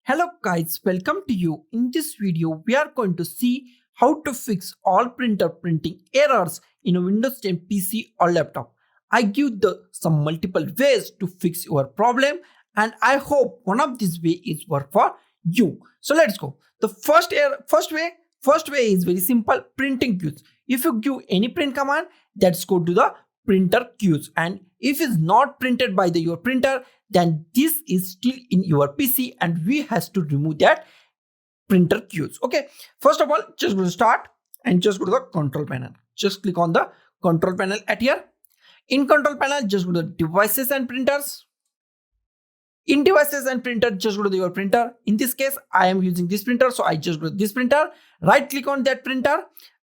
Hello guys, welcome to you. In this video, we are going to see how to fix all printer printing errors in a Windows 10 PC or laptop. I give some multiple ways to fix your problem and I hope one of these way is work for you. So let's go. The first way is very simple, printing queues. If you give any print command, let's go to the printer queues, and if it's not printed by your printer, then this is still in your PC and we has to remove that printer queues. Okay, first of all, just go to start and just go to the control panel. Just click on the control panel at here. In control panel, just go to devices and printers. In devices and printer, just go to your printer. In this case, I am using this printer, so I just go to this printer, right click on that printer,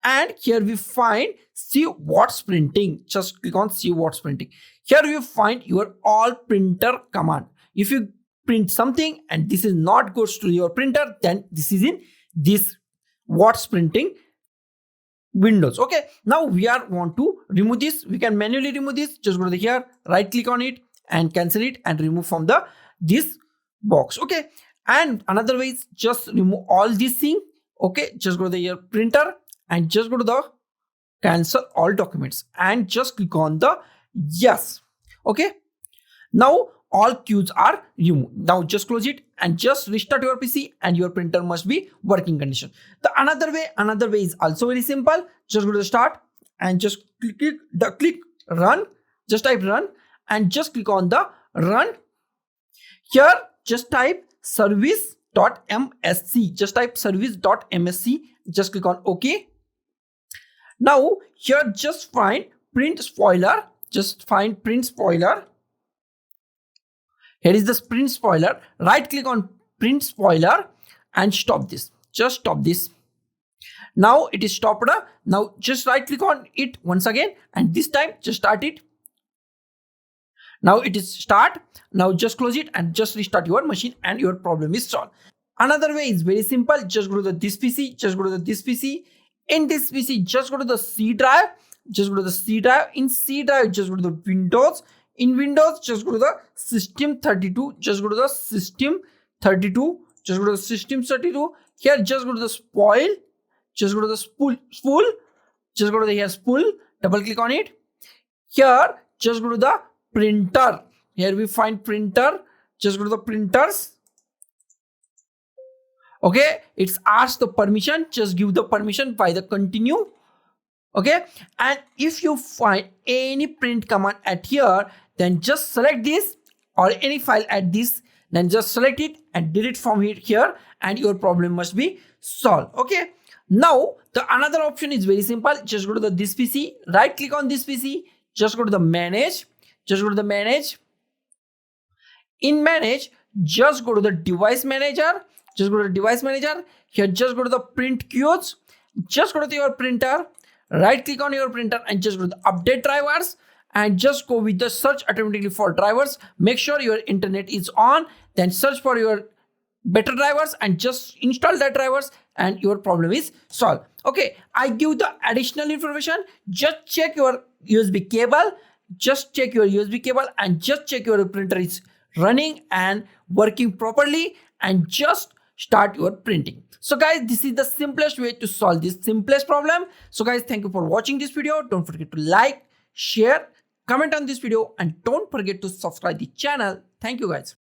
and here we find see what's printing. Just click on see what's printing. Here you find your all printer command. If you print something and this is not goes to your printer, then this is in this what's printing windows. Okay, now we want to remove this. We can manually remove this. Just go to here, right click on it and cancel it and remove from this box. Okay, and another way is just remove all these things. Okay, just go to your printer and just go to the cancel all documents and just click on the yes. Okay, now all queues are removed. Now just close it and just restart your PC and your printer must be working condition. The another way is also very simple. Just go to start and just click run. Just type run and just click on the run. Here just type service.msc. Just type service.msc. Just click on OK. Now here just find print spoiler. Just find print spoiler. Here is the print spoiler. Right click on print spoiler and stop this. Just stop this. Now it is stopped. Now just right click on it once again and this time just start it. Now it is start. Now just close it and just restart your machine and your problem is solved. Another way is very simple. Just go to this PC. Just go to this PC. In this PC, just go to the C drive. Just go to the C drive. In C drive, just go to the Windows. In Windows, just go to the System 32. Just go to the System 32. Just go to the System 32. Here, just go to the spoil. Just go to the spool. Just go to the here spool. Double click on it. Here, just go to the printer. Here we find printer. Just go to the printers. Okay, it's asked the permission. Just give the permission by the continue. Okay, and if you find any print command at here, then just select this or any file at this, then just select it and delete from here and your problem must be solved. Okay, now the another option is very simple. Just go to this PC, right click on this PC, just go to the manage. Just go to the manage. In manage, just go to the device manager. Just go to the device manager. Here, just go to the print queues. Just go to your printer. Right click on your printer and just go to the update drivers and just go with the search automatically for drivers. Make sure your internet is on. Then search for your better drivers and just install that drivers and your problem is solved. Okay, I give the additional information. Just check your USB cable. Just check your USB cable and just check your printer is running and working properly and just start your printing. So guys, this is the simplest way to solve this simplest problem. So guys, thank you for watching this video. Don't forget to like, share, comment on this video and don't forget to subscribe the channel. Thank you guys.